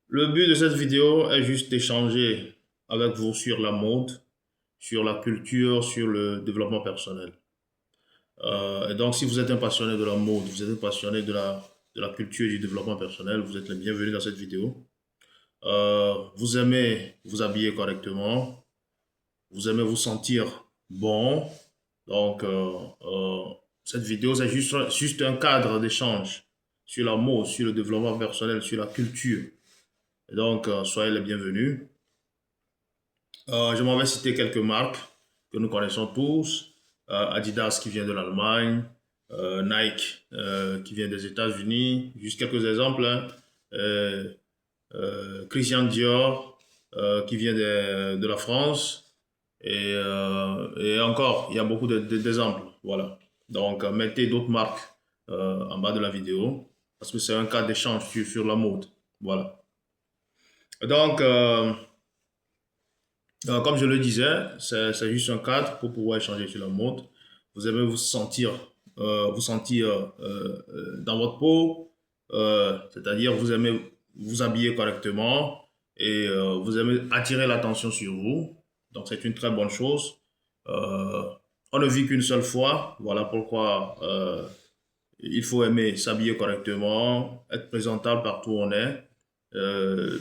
Le but de cette vidéo est juste d'échanger avec vous sur la mode, sur la culture, sur le développement personnel. Et donc, si vous êtes un passionné de la mode, vous êtes un passionné de la culture et du développement personnel, vous êtes le bienvenu dans cette vidéo. Vous aimez vous habiller correctement, vous aimez vous sentir bon. Donc, cette vidéo, c'est juste un cadre d'échange sur la mode, sur le développement personnel, sur la culture. Et donc, soyez les bienvenus. Je m'en vais citer quelques marques que nous connaissons tous. Adidas qui vient de l'Allemagne, Nike qui vient des États-Unis, juste quelques exemples, hein. Euh, Christian Dior qui vient de la France et encore, il y a beaucoup d'exemples. Voilà. Donc, mettez d'autres marques en bas de la vidéo parce que c'est un cas d'échange sur la mode. Voilà. Donc, comme je le disais, c'est juste un cadre pour pouvoir échanger sur la mode. Vous aimez vous sentir dans votre peau, c'est-à-dire vous aimez vous habiller correctement et vous aimez attirer l'attention sur vous. Donc c'est une très bonne chose. Euh, on ne vit qu'une seule fois, voilà pourquoi il faut aimer s'habiller correctement, être présentable partout où on est,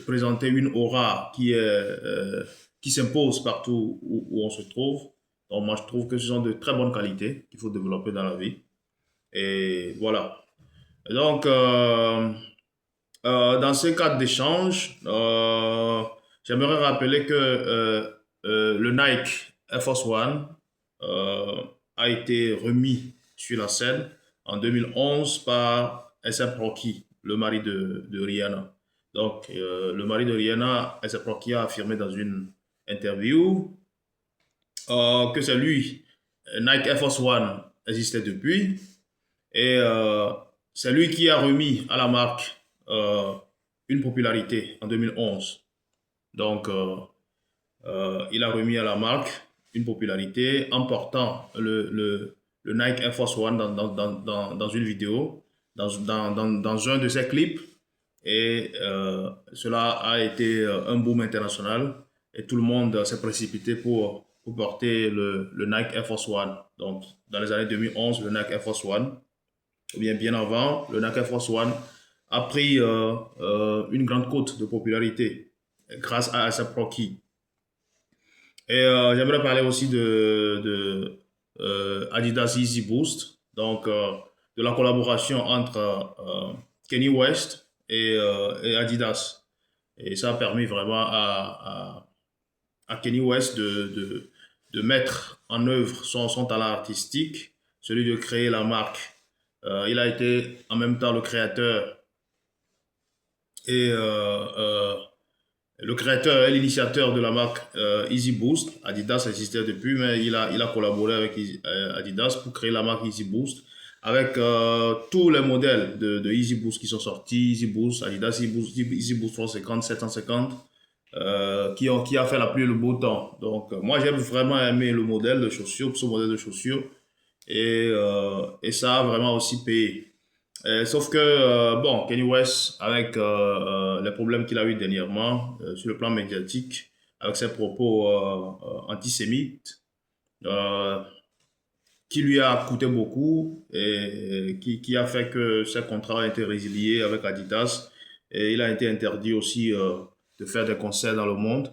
présenter une aura qui s'impose partout où on se trouve. Donc moi je trouve que ce sont de très bonnes qualités qu'il faut développer dans la vie. Et voilà. Et donc dans ces cadres d'échange, j'aimerais rappeler que le Nike Air Force One euh, a été remis sur la scène en 2011 par A$AP Rocky, le mari de Rihanna. Donc, le mari de Rihanna, A$AP Rocky, a affirmé dans une interview que c'est lui, Nike Air Force One existait depuis, et c'est lui qui a remis à la marque euh, une popularité en 2011. Donc, il a remis à la marque une popularité en portant le Nike Air Force One dans une vidéo, dans un de ses clips. Et cela a été un boom international. Et tout le monde s'est précipité pour porter le Nike Air Force One. Donc, dans les années 2011, le Nike Air Force One, ou bien avant, le Nike Air Force One a pris une grande cote de popularité grâce à sa Rocky. Et j'aimerais parler aussi de Adidas Easy Boost, donc de la collaboration entre Kanye West et Adidas. Et ça a permis vraiment à Kanye West de mettre en œuvre son talent artistique, celui de créer la marque. Il a été en même temps et le créateur et l'initiateur de la marque Easy Boost. Adidas existait depuis, mais il a collaboré avec Adidas pour créer la marque Easy Boost avec tous les modèles de Easy Boost qui sont sortis. Easy Boost, Adidas Easy Boost 350, 750, qui a fait la pluie et le beau temps. Donc, moi, j'ai vraiment aimé le modèle de chaussures, ce modèle de chaussures, et ça a vraiment aussi payé. Sauf que, bon, Kanye West, avec les problèmes qu'il a eu dernièrement sur le plan médiatique, avec ses propos antisémites, euh, qui lui a coûté beaucoup et qui a fait que ses contrats ont été résiliés avec Adidas. Et il a été interdit aussi de faire des concerts dans le monde.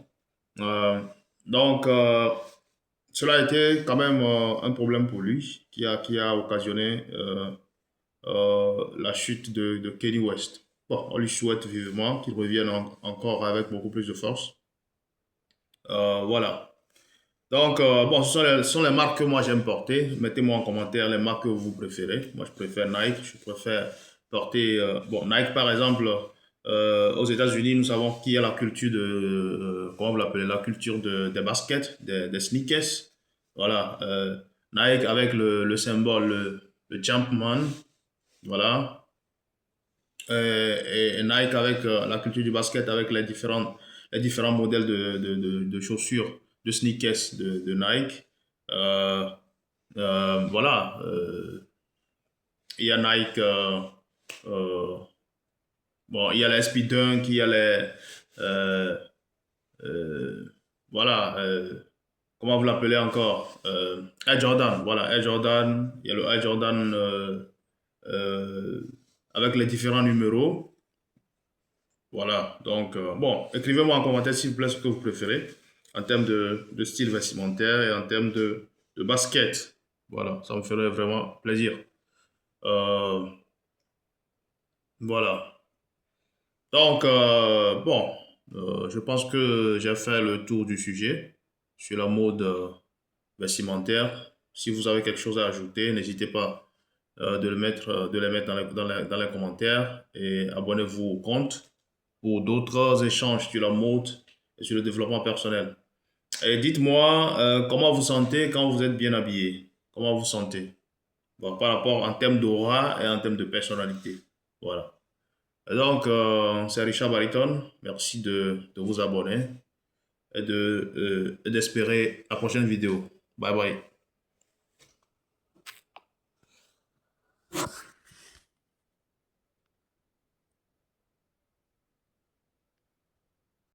Euh, donc, cela a été quand même un problème pour lui qui a occasionné la chute de Kanye West. Bon, on lui souhaite vivement qu'il revienne encore avec beaucoup plus de force. Voilà. Donc, bon, ce sont les marques que moi j'aime porter. Mettez-moi en commentaire les marques que vous préférez. Moi, je préfère Nike. Je préfère porter. Bon, Nike, par exemple, aux États-Unis, nous savons qu'il y a la culture comment vous l'appelez, la culture des baskets, des sneakers. Voilà. Nike avec le symbole, le Jumpman. Voilà. Et Nike avec la culture du basket, avec les différents modèles de chaussures, de sneakers de Nike. Euh, voilà. Il y a Nike euh, Bon, il y a les speed dunk, il y a les... euh, voilà. Comment vous l'appelez encore? Air Jordan. Voilà, Air Jordan. Il y a le Air Jordan euh, avec les différents numéros. Voilà. Donc, bon, écrivez-moi en commentaire s'il vous plaît ce que vous préférez en termes de style vestimentaire et en termes de basket. Voilà, ça me ferait vraiment plaisir. Euh, voilà. Donc, bon, je pense que j'ai fait le tour du sujet sur la mode vestimentaire. Si vous avez quelque chose à ajouter, n'hésitez pas de les mettre dans les commentaires et abonnez-vous au compte pour d'autres échanges sur la mode et sur le développement personnel. Et dites-moi comment vous sentez quand vous êtes bien habillé. Comment vous sentez? Bon, par rapport en termes d'aura et en termes de personnalité. Voilà. Et donc, c'est Richard Bariton. Merci de vous abonner et d'espérer la prochaine vidéo. Bye bye.